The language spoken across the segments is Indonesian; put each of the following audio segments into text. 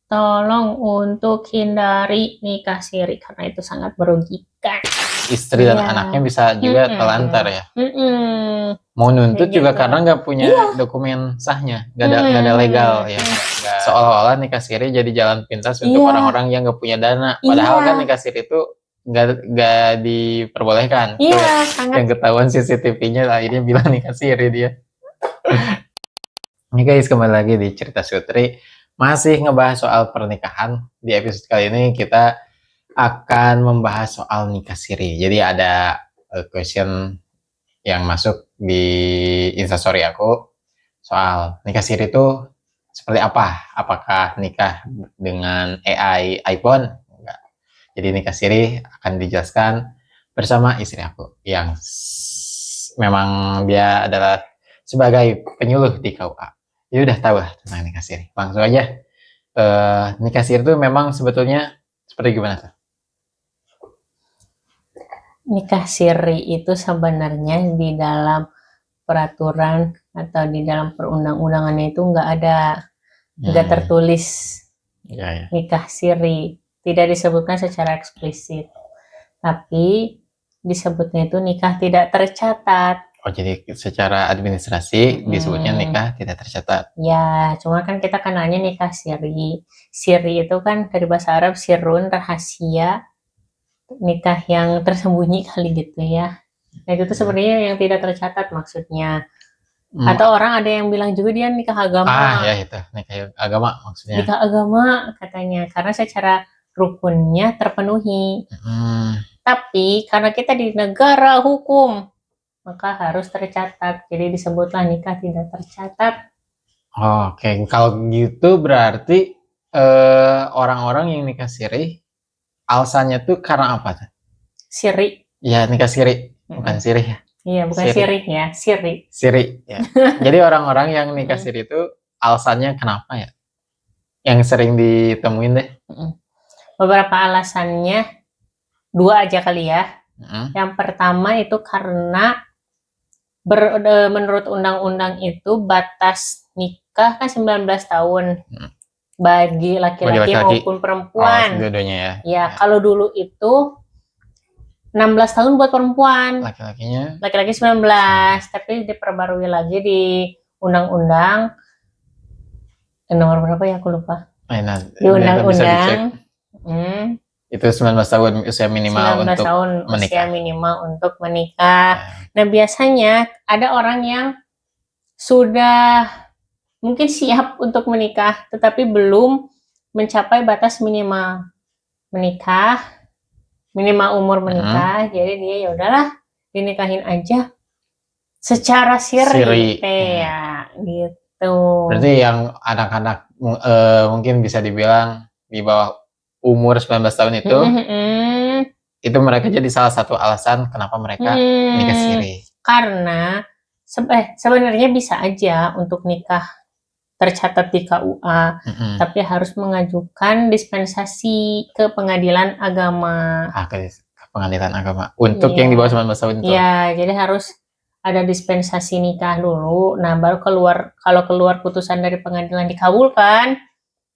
tolong untuk hindari nikah siri karena itu sangat merugikan. Istri dan Iya. anaknya bisa juga terlantar ya. Mau nuntut Kayak juga gitu. karena nggak punya dokumen sahnya, nggak ada legal ya. Seolah-olah nikah siri jadi jalan pintas untuk Iya. orang-orang yang nggak punya dana. Padahal Iya. kan nikah siri itu nggak diperbolehkan. Tuh Iya, sangat. yang ketahuan CCTV-nya akhirnya bilang nikah siri dia. Ini guys, kembali lagi di Cerita Sutri. Masih ngebahas soal pernikahan. Di episode kali ini kita akan membahas soal nikah siri. Jadi ada question yang masuk di instastory aku soal nikah siri itu seperti apa? Apakah nikah dengan AI iPhone? Enggak. Jadi nikah siri akan dijelaskan bersama istri aku yang memang dia adalah sebagai penyuluh di KUA. Jadi udah tahu lah tentang nikah siri. Langsung aja. Nikah siri itu memang sebetulnya seperti gimana tuh? Nikah siri itu sebenarnya di dalam peraturan atau di dalam perundang-undangannya itu nggak tertulis Ya. nikah siri, tidak disebutkan secara eksplisit, tapi disebutnya itu nikah tidak tercatat. Oh, jadi secara administrasi disebutnya nikah tidak tercatat. Ya, cuma kan kita kenalnya nikah siri. Siri itu kan dari bahasa Arab sirun, rahasia, nikah yang tersembunyi kali gitu ya. Nah itu tuh sebenarnya yang tidak tercatat maksudnya. Atau orang ada yang bilang juga dia nikah agama. Ya itu nikah agama maksudnya. Nikah agama katanya karena secara rukunnya terpenuhi. Tapi karena kita di negara hukum maka harus tercatat. Jadi disebutlah nikah tidak tercatat. Oke, kalau gitu berarti orang-orang yang nikah siri alasannya tuh karena apa tuh? Siri. Ya nikah siri, bukan siri ya. Iya, bukan siri ya, siri. Siri ya. Jadi orang-orang yang nikah siri itu alasannya kenapa ya? Yang sering ditemuin deh. Beberapa alasannya, 2 aja kali ya. Yang pertama itu karena menurut undang-undang itu batas nikah kan 19 tahun bagi laki-laki maupun perempuan. Dua-duanya ya. Ya, kalau dulu itu 16 tahun buat perempuan. Laki-lakinya? Laki-laki 19, tapi diperbarui lagi di undang-undang nomor berapa ya aku lupa. Di undang-undang itu 19 tahun usia minimal 19 untuk tahun menikah. Usia minimal untuk menikah. Nah biasanya ada orang yang sudah mungkin siap untuk menikah tetapi belum mencapai batas minimal menikah, minimal umur menikah. Jadi dia ya udahlah dinikahin aja secara siri ya gitu. Berarti yang anak-anak mungkin bisa dibilang di bawah umur 19 tahun itu mereka jadi salah satu alasan kenapa mereka nikah siri. Karena sebenarnya bisa aja untuk nikah tercatat di KUA, tapi harus mengajukan dispensasi ke pengadilan agama. Ke pengadilan agama untuk yang di bawah 19 tahun itu. Iya, jadi harus ada dispensasi nikah dulu. Nah, baru kalau keluar putusan dari pengadilan dikabulkan,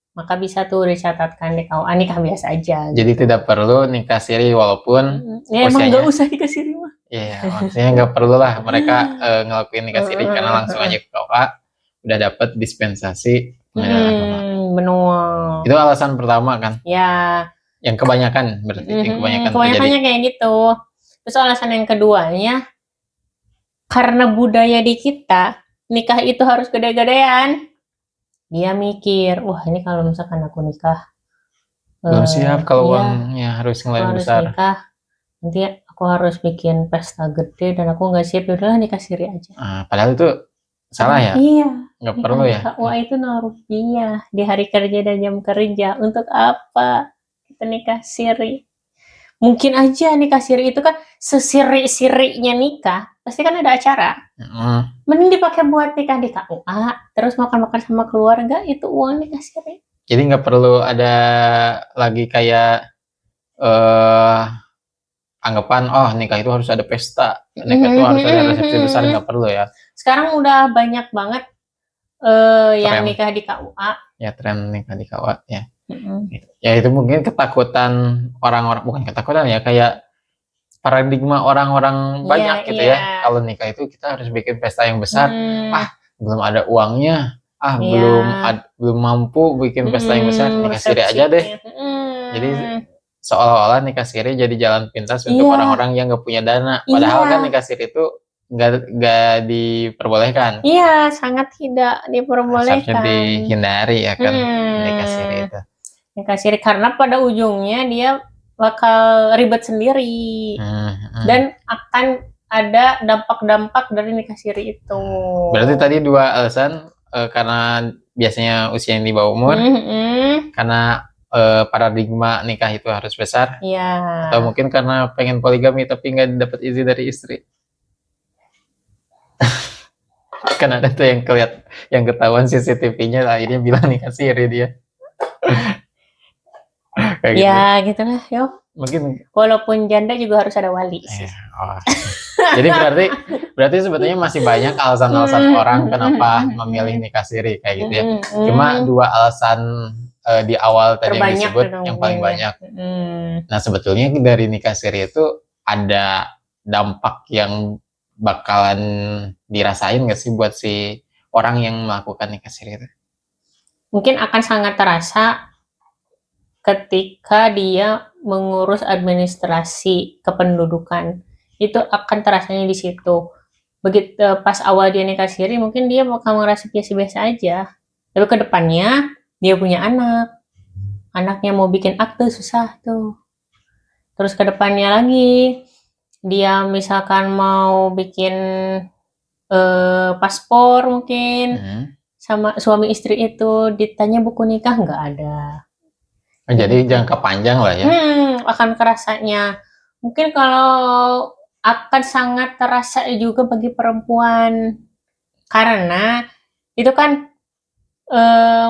maka bisa tuh dicatatkan di KUA nikah biasa aja. Jadi gitu. Tidak perlu nikah siri walaupun emang nggak usah nikah siri mah. Iya, maksudnya nggak perlu lah mereka ngelakuin nikah siri karena langsung aja ke KUA udah dapat dispensasi pengadilan agama. Benar. Itu alasan pertama kan? Ya. Yang kebanyakan berarti kebanyakannya kayak gitu. Terus alasan yang keduanya karena budaya di kita nikah itu harus gede-gedean. Dia mikir, wah ini kalau misalkan aku nikah belum siap kalau uangnya harus nilai besar. Nikah, nanti aku harus bikin pesta gede dan aku nggak siap, udahlah nikah siri aja. Padahal itu salah ya? Iya. Nggak perlu ya? Wah itu rupiah di hari kerja dan jam kerja. Untuk apa kita nikah siri? Mungkin aja nikah siri itu kan sesiri-sirinya nikah pasti kan ada acara. Mending dipakai buat nikah di KUA, terus makan-makan sama keluarga, itu uang nikah siri. Jadi nggak perlu ada lagi kayak anggapan nikah itu harus ada pesta, nikah itu harus ada resepsi besar, nggak perlu ya. Sekarang udah banyak banget yang nikah di KUA. Ya tren nikah di KUA ya. Ya itu mungkin ketakutan orang-orang, bukan ketakutan ya, kayak paradigma orang-orang Iya, banyak gitu iya. ya. Kalau nikah itu kita harus bikin pesta yang besar. Hmm, Belum ada uangnya. iya. Belum mampu bikin pesta yang besar. Nikah siri aja deh. Resepsinya. Jadi seolah-olah nikah siri jadi jalan pintas untuk Iya, orang-orang yang nggak punya dana. Padahal kan iya. nikah siri itu nggak diperbolehkan. Iya, sangat tidak Seharusnya diperbolehkan. dihindari ya kan nikah siri Hmm, itu. nikah siri karena pada ujungnya dia bakal ribet sendiri Hmm, hmm. dan akan ada dampak-dampak dari nikah siri itu. Berarti tadi dua alasan, karena biasanya usia yang di bawah umur, karena paradigma nikah itu harus besar, Iya. atau mungkin karena pengen poligami tapi nggak dapat izin dari istri. Kan ada tuh yang ketahuan CCTV-nya lah, akhirnya bilang nikah siri dia. Kayak gitu. Ya, gitulah, yo. Mungkin Walaupun janda juga harus ada wali sih. oh. Jadi berarti sebetulnya masih banyak alasan-alasan orang kenapa memilih nikah siri kayak gitu ya. Cuma dua alasan di awal tadi yang terbanyak disebut gitu yang paling mungkin ya. banyak. Nah sebetulnya dari nikah siri itu ada dampak yang bakalan dirasain nggak sih buat si orang yang melakukan nikah siri itu? Mungkin akan sangat terasa ketika dia mengurus administrasi kependudukan. Itu akan terasanya di situ. Begitu pas awal dia nikah siri, mungkin dia bakal ngerasa biasa-biasa aja. Tapi ke depannya dia punya anak. Anaknya mau bikin akte susah tuh. Terus ke depannya lagi dia misalkan mau bikin paspor mungkin sama suami istri itu ditanya buku nikah nggak ada. Jadi jangka panjang lah ya. Akan kerasanya. Mungkin kalau akan sangat terasa juga bagi perempuan karena itu kan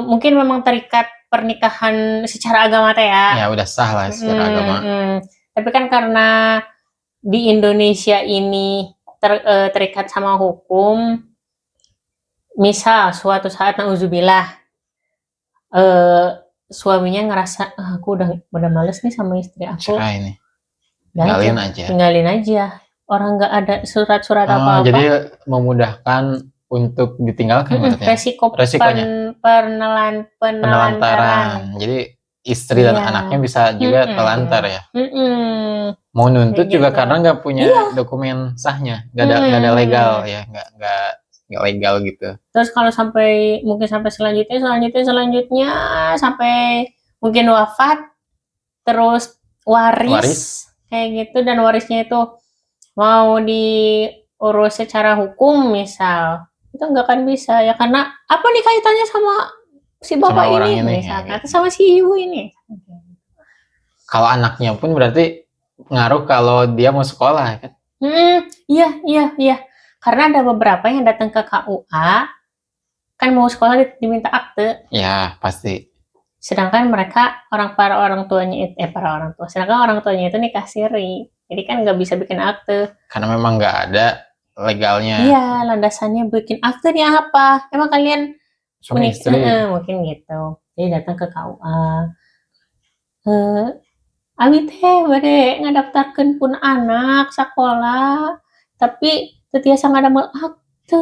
mungkin memang terikat pernikahan secara agama teh ya. Ya udah sah lah secara agama. Tapi kan karena di Indonesia ini terikat sama hukum, misal suatu saat nauzubillah suaminya ngerasa aku udah males nih sama istri aku, cerai nih, tinggalin aja orang nggak ada surat-surat apa-apa. Jadi memudahkan untuk ditinggalkan berarti ya? Resikonya penelantaran. Jadi istri dan anaknya bisa juga telantar ya. Mau nuntut juga karena nggak punya dokumen sahnya, nggak ada legal ya, nggak legal gitu. Terus kalau mungkin sampai selanjutnya sampai mungkin wafat, terus waris kayak gitu, dan warisnya itu mau diurus secara hukum misal, itu nggak akan bisa ya, karena apa nih kaitannya sama si bapak sama ini misalkan, atau sama si ibu ini. Kalau anaknya pun berarti ngaruh kalau dia mau sekolah kan? Iya. Karena ada beberapa yang datang ke KUA, kan mau sekolah diminta akte. Ya, pasti. Sedangkan mereka sedangkan orang tuanya itu nikah siri. Jadi kan nggak bisa bikin akte. Karena memang nggak ada legalnya. Iya, landasannya bikin akte nih apa? Emang kalian suami istri? Mungkin gitu. Jadi datang ke KUA. Abi teh bade ngadaftarkeun pun anak sekolah, tapi teu tiasa ngadamel akte.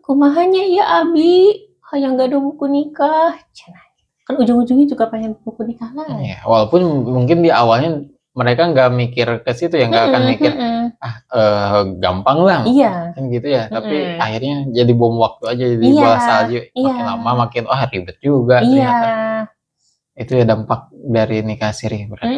Kumahanya ya Abi? Hayang gaduh buku nikah. Cenah. Kan ujung-ujungnya juga pengen buku nikah lah. Ya, walaupun mungkin di awalnya mereka nggak mikir ke situ ya, nggak akan mikir gampang lah, kan gitu ya. Tapi akhirnya jadi bom waktu aja, jadi bola salju. Makin lama makin ribet juga ternyata. Itu ya dampak dari nikah siri berarti.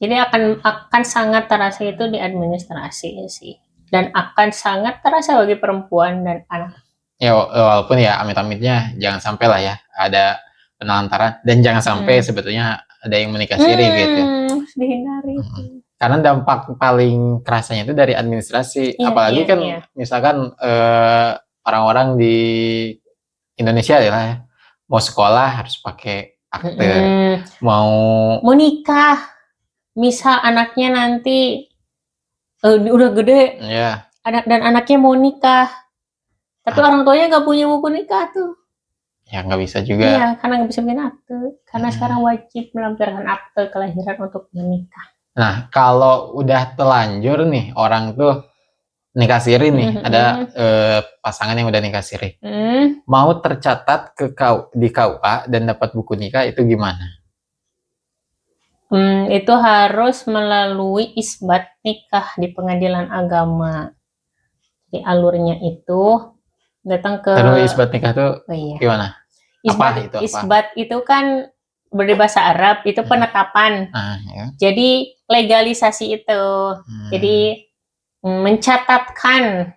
Jadi akan sangat terasa itu di administrasi sih, dan akan sangat terasa bagi perempuan dan anak. Ya walaupun ya amit-amitnya jangan sampai lah ya ada penelantaran, dan jangan sampai sebetulnya ada yang menikah siri gitu. Dihindari. Karena dampak paling kerasanya itu dari administrasi, apalagi kan misalkan orang-orang di Indonesia ya, mau sekolah harus pakai akte, mau nikah, misal anaknya nanti udah gede, dan anaknya mau nikah, tapi orang tuanya nggak punya buku nikah tuh, Ya nggak bisa juga. Iya, karena nggak bisa bikin akte. Karena Hmm. sekarang wajib melampirkan akte kelahiran untuk menikah. Nah, kalau udah telanjur nih orang tuh nikah siri nih, ada pasangan yang udah nikah siri. Mau tercatat di KUA dan dapat buku nikah itu gimana? Itu harus melalui isbat nikah di pengadilan agama. Jadi alurnya itu datang ke Terus isbat nikah tuh oh iya. gimana? Isbat itu kan berbahasa Arab, itu penetapan. Nah, ya. Jadi legalisasi itu. Jadi mencatatkan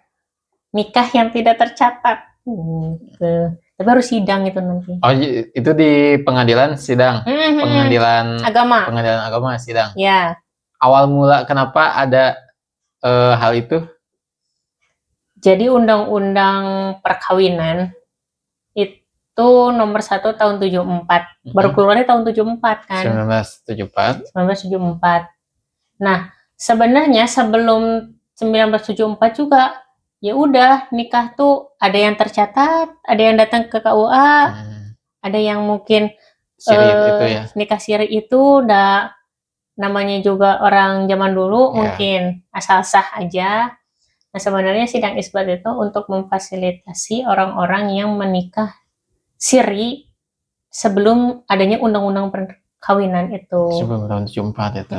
nikah yang tidak tercatat. Gitu. Tapi harus sidang itu nanti. Oh, itu di pengadilan sidang. Pengadilan agama sidang. Ya. Awal mula kenapa ada hal itu? Jadi undang-undang perkawinan itu nomor 1 tahun 74. Baru keluarnya tahun 74 kan. 1974. Nah, sebenarnya sebelum 1974 juga ya udah nikah tuh ada yang tercatat, ada yang datang ke KUA, ada yang mungkin nikah siri itu udah namanya juga orang zaman dulu mungkin asal sah aja. Nah, sebenarnya sidang isbat itu untuk memfasilitasi orang-orang yang menikah siri sebelum adanya undang-undang perkawinan itu. Sebelum tahun 74 itu.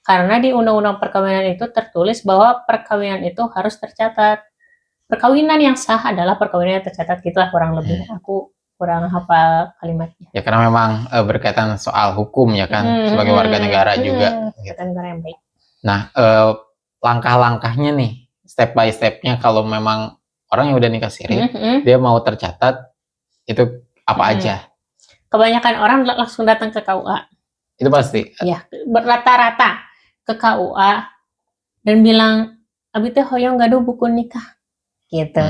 Karena di undang-undang perkawinan itu tertulis bahwa perkawinan itu harus tercatat. Perkawinan yang sah adalah perkawinan yang tercatat, gitulah kurang lebih. Aku kurang hafal kalimatnya. Ya karena memang berkaitan soal hukum ya kan, sebagai warga negara juga. Warga negara yang baik. Nah, langkah-langkahnya nih, step by stepnya kalau memang orang yang udah nikah siri, dia mau tercatat, itu apa aja? Kebanyakan orang langsung datang ke KUA. Itu pasti? Ya, rata-rata ke KUA dan bilang, abi teh hoyong gado buku nikah. Gitu.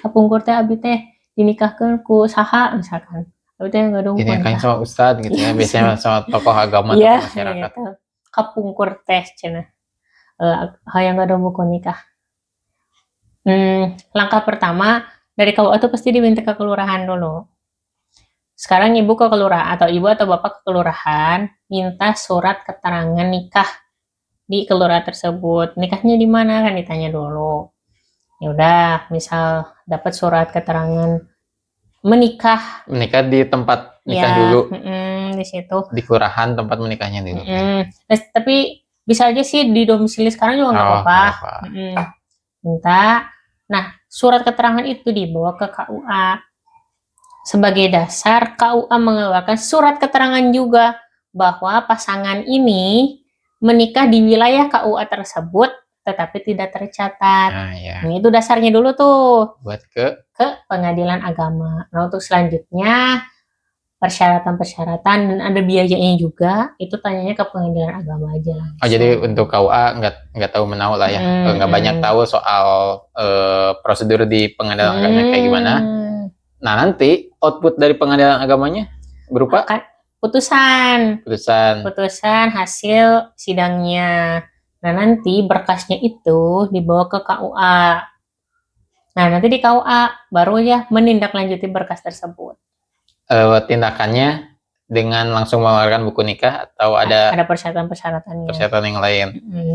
Kapungkur teh abi teh dinikahkeun ku saha misalkan. Abi teh gado buku nikah. Dinikahin sama ustadz gitu ya, biasanya sama tokoh agama atau masyarakat. Gitu. Kapungkur teh cenah. Hoyong gado buku nikah. Langkah pertama dari KUA itu pasti diminta ke kelurahan dulu. Sekarang ibu ke kelurahan atau ibu atau bapak ke kelurahan minta surat keterangan nikah di kelurahan tersebut. Nikahnya di mana kan ditanya dulu. Ya udah, misal dapat surat keterangan menikah. Menikah di tempat nikah dulu. Di situ. Di kelurahan tempat menikahnya dulu. Tapi bisa aja sih di domisili sekarang juga nggak apa-apa. Minta. Nah, surat keterangan itu dibawa ke KUA. Sebagai dasar, KUA mengeluarkan surat keterangan juga bahwa pasangan ini menikah di wilayah KUA tersebut, tetapi tidak tercatat. Ini itu dasarnya dulu tuh. Buat ke pengadilan agama. Nah, untuk selanjutnya, persyaratan-persyaratan dan ada biayanya juga, itu tanyanya ke pengadilan agama aja langsung. Oh, jadi untuk KUA nggak tahu menau lah ya, nggak banyak tahu soal prosedur di pengadilan agama kayak gimana. Nah, nanti output dari pengadilan agamanya berupa putusan hasil sidangnya. Nah, nanti berkasnya itu dibawa ke KUA. Nah, nanti di KUA baru ya menindaklanjuti berkas tersebut. Tindakannya dengan langsung mengeluarkan buku nikah atau ada persyaratan-persyaratannya. Persyaratan yang lain.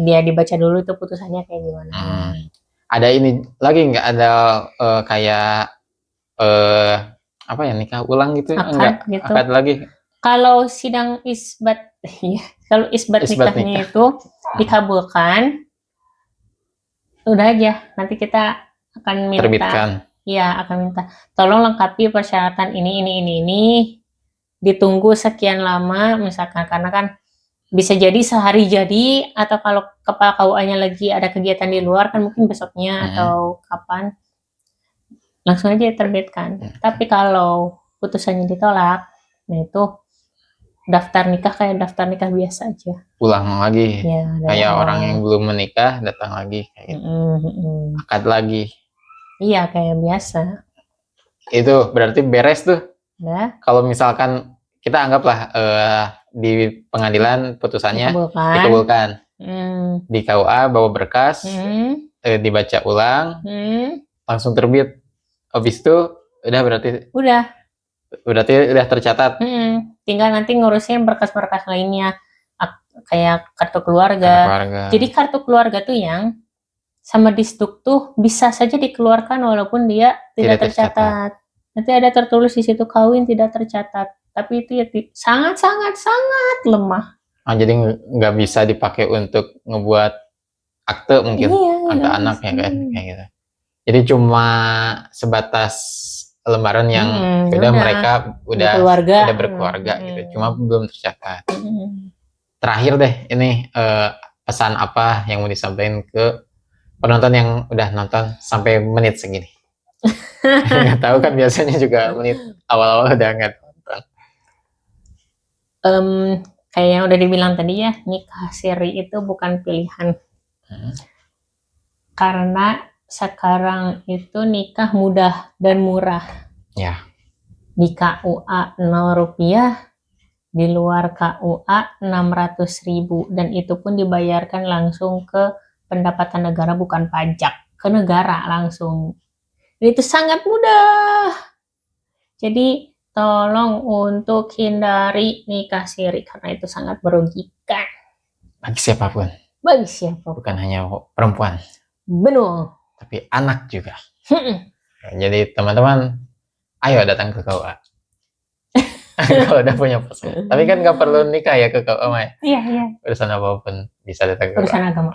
Dia dibaca dulu itu putusannya kayak gimana. Ada ini lagi nggak ada kayak apa ya, nikah ulang gitu? Akad gitu. Akad lagi. Kalau sidang isbat kalau isbat nikahnya itu dikabulkan, udah aja nanti kita akan minta terbitkan. Iya, akan minta tolong lengkapi persyaratan ini, ditunggu sekian lama misalkan, karena kan bisa jadi sehari jadi, atau kalau kepala KUA-nya lagi ada kegiatan di luar kan mungkin besoknya atau kapan, langsung aja terbitkan. Tapi kalau putusannya ditolak, nah itu daftar nikah kayak daftar nikah biasa aja. Ulang lagi. Ya, kayak orang yang belum menikah datang lagi kayak gitu. Akad lagi. Iya, kayak biasa. Itu berarti beres tuh. Udah. Kalau misalkan kita anggaplah di pengadilan putusannya dikabulkan. Di KUA bawa berkas, dibaca ulang, langsung terbit. Habis itu udah berarti. Udah. Berarti udah tercatat Tinggal nanti ngurusin berkas-berkas lainnya, kayak kartu kartu keluarga. keluarga. Jadi kartu keluarga tuh yang sama Disduk tuh bisa saja dikeluarkan walaupun dia tidak Tidak tercatat. tercatat. Nanti ada tertulis di situ kawin tidak tercatat. Tapi itu ya sangat lemah. Jadi nggak bisa dipakai untuk ngebuat akte mungkin, Iya, akte nggak anak bisa. ya kan, kayak gitu. Jadi cuma sebatas lembaran yang udah mereka udah berkeluarga gitu, cuma belum tercatat. Terakhir deh, ini pesan apa yang mau disampaikan ke penonton yang udah nonton sampai menit segini? Nggak tahu kan, biasanya juga menit awal-awal udah nggak nonton. Kayak yang udah dibilang tadi ya, nikah siri itu bukan pilihan. Karena sekarang itu nikah mudah dan murah. Ya. Di KUA 0 rupiah, di luar KUA 600.000, dan itu pun dibayarkan langsung ke pendapatan negara, bukan pajak, ke negara langsung. Dan itu sangat mudah. Jadi tolong untuk hindari nikah siri karena itu sangat merugikan Bagi siapapun, bagi siapa. bukan hanya perempuan, Benar. tapi anak juga. Jadi teman-teman, ayo datang ke KUA. Kalau udah punya pasangan. Tapi kan nggak perlu nikah ya ke KUA, Mai. Iya. Urusan apapun bisa datang ke KUA. Urusan agama.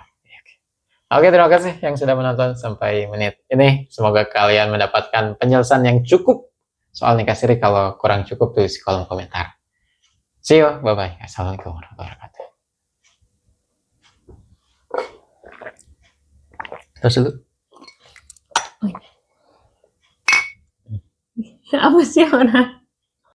Oke, terima kasih yang sudah menonton sampai menit ini. Semoga kalian mendapatkan penjelasan yang cukup soal nikah siri. Kalau kurang cukup, tulis di kolom komentar. See you, bye-bye. Assalamualaikum warahmatullahi wabarakatuh. Terus dulu. Apa sih orang?